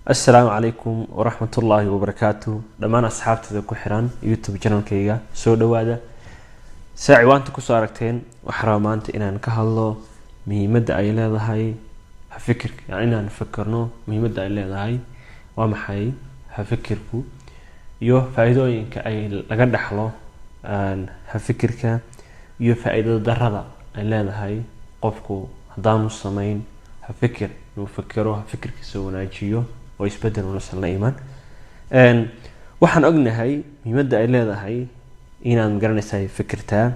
السلام عليكم ورحمة الله وبركاته. دمان أصحابتي ku xiran YouTube channel-kayga soo dhawaada. Saaci waanta ku soo aragteen waxaa maanta inaan ka hadlo muhiimadda ay leedahay fikirka, yani inaan fikirno muhiimadda ay leedahay waa maxay fikirku iyo faa'iidooyinka ay laga dhaxlo fikirka iyo faa'iidada darrada ay leedahay qofku haddaanu sameyn fikir inuu fikiro fikirkiisa wanaajiyo oo isbedel ula san la iman waxaan ognahay muhiimadda ay leedahay inaan garanaysaa fikirtaa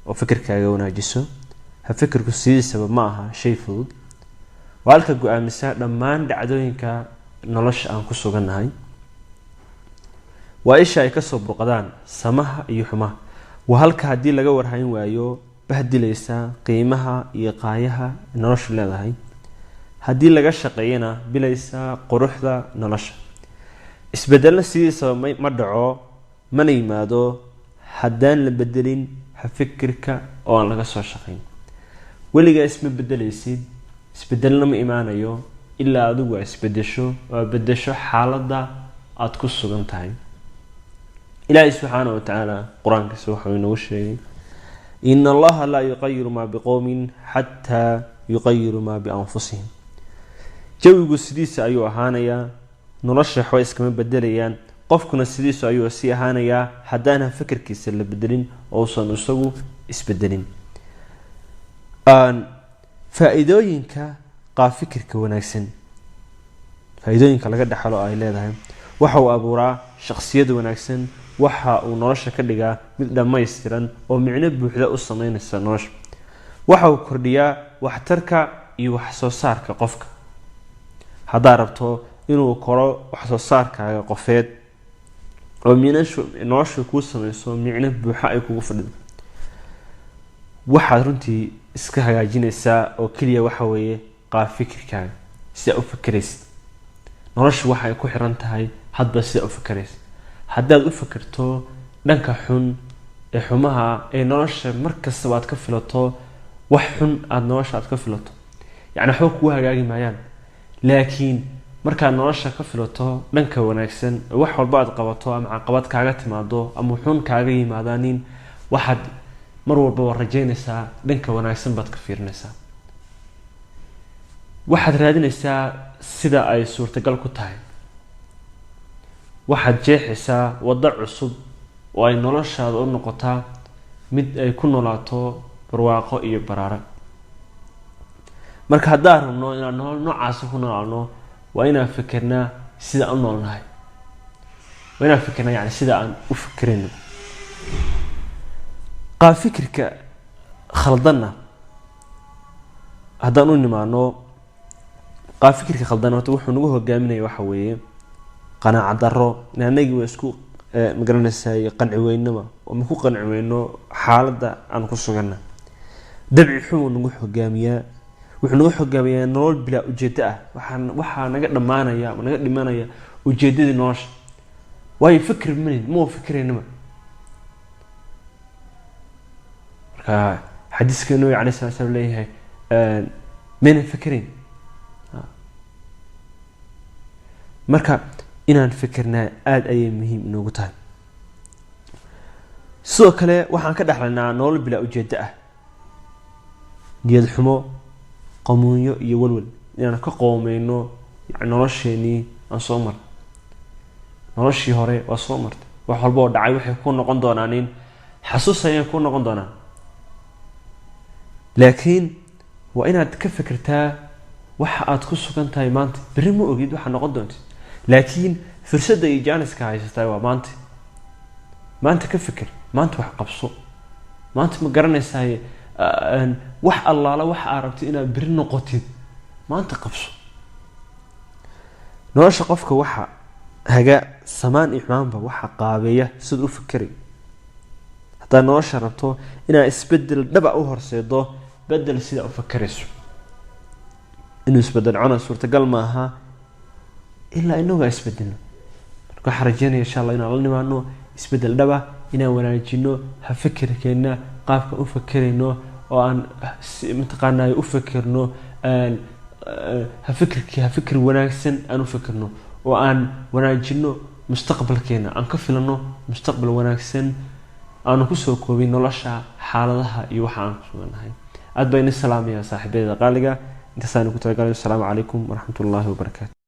oo fikirkaaga wanaajiso fikirku sidiisaba ma aha shay fudud waa halka go'aamisa dhammaan dhacdooyinka nolosha aan ku sugannahay waa isha ay ka soo burqadaan samaha iyo xumaha waa halka haddii laga warhayn waayo bahdilaysa qiimaha iyo qaayaha noloshu leedahay haddii laga shaqeeyana bilaysa quruxda nolosha isbedelna sidiisa ma dhaco mana yimaado haddaan la bedelin fikirka oo aan laga soo shaqeyn weligaa isma bedelaysid isbedelna ma imaanayo ilaa adigu aad isbedesho oo bedesho xaaladda aad ku sugan tahay ilaahay subxaanahu wa tacaala qur-aankiisa wuxuu inoogu sheegay ina allaha laa yuqayiru maa biqowmin xataa yuqayiru maa bianfusihim jawigu sidiisa ayuu ahaanayaa nolosha waxba iskama bedelayaan qofkuna sidiisa ayuu sii ahaanayaa haddaan fikirkiisa la bedelin oo uusan isagu isbedelin faa'iidooyinka fikirka wanaagsan faa'iidooyinka laga dhaxlo ay leedahay waxa uu abuuraa shakhsiyad wanaagsan waxa uu nolosha ka dhigaa mid dhammaystiran oo micno buuxda u sameynaysa nolosha waxa uu kordhiyaa waxtarka iyo wax soo saarka qofka haddaa rabto inuu koro wax soo saarkaaga qofeed oo nolosha kuu sameyso micno buuxa ay kugu fadhido waxaad runtii iska hagaajinaysaa oo keliya waxa weeye fikirkaaga sida u fikiraysid nolosha waxa ay ku xiran tahay hadba sida u fikiraysid haddaad u fikirto dhanka xun ee xumaha ee nolosha markastaba aad ka filato wax xun aad nolosha aad ka filato yacni waxba kugu hagaagi maayaan laakiin markaad nolosha ka filato dhanka wanaagsan wax walba aad qabato ama caqabad kaaga timaado ama xun kaaga yimaadaanin waxaad mar walba rajaynaysaa dhanka wanaagsan baad ka fiirinaysaa waxaad raadinaysaa sida ay suurtagal ku tahay waxaad jeexaysaa waddo cusub oo ay noloshaada u noqotaa mid ay ku noolaato barwaaqo iyo baraaro marka haddaan rabno inaan nolol noocaasi ku noolaalno waa inaan fikirnaa sida aan u noolnahay waa inaan fikirnaa yani sida aan u fikirayno fikirka khaldanna haddaan u nimaano fikirka khaldan horta wuxuu nagu hogaaminaya waxa weeye qanaaco darro anagii waa isku magaranaysaa qanci weynaba oo ma ku qanci weyno xaaladda aan ku suganna dabci xun nagu hogaamiyaa wuxuu nagu hogaamiyaa nolol bilaa ujeedo ah waxaa naga dhammaanaya ama naga dhimanaya ujeedadii nolosha waayo fikir ma fikiraynaba marka xadiiska nabiga calayhi salaatu wasalaam leeyahay maynan fikirayn marka inaan fikirnaa aada ayay muhiim inoogu tahay sidoo kale waxaan ka dhexlaynaa nolol bilaa ujeedo ah niyad xumo qamuunyo iyo walwal inaan ka qoomeyno nolosheenii aan soo marnay noloshii hore waa soo martay wax walba oo dhacay waxay ku noqon doonaanin xasuus ayay ku noqon doonaan laakiin waa inaad ka fikirtaa waxa aad ku sugan tahay maanta berri ma ogid waxaa noqon doonta laakiin fursadda iyo jaaniska haysataa waa maanta ka fikir maanta wax qabso maanta ma garanaysaa wax allaala waxa aad rabto inaad berri noqotid maanta qabso nolosha qofka waxa haga samaan iyo xumaanba waxa qaabeeya sida u fikiray haddaad nolosha rabto inaad isbedel dhaba u horseedo bedel sida u fikirayso inuu isbedel cona suurtagal maaha ilaa inagu isbedelno marka waxaan rajeynaya insha allah inaan la nimaano isbedel dhaba inaan wanaajino fikirkeena qaabka u fikirayno oo aan mataqaanaa u fikirno ha fikir wanaagsan aan u fikirno oo aan wanaajino mustaqbalkeena, aan ka filano mustaqbal wanaagsan, aanu kusoo koobin nolosha xaaladaha iyo waxa aan ku suganahay. aad baan idin salaamayaa saaxiibada qaaliga, intaasaan ku talagalay. Assalaamu calaykum waraxmatullaahi wabarakaatu.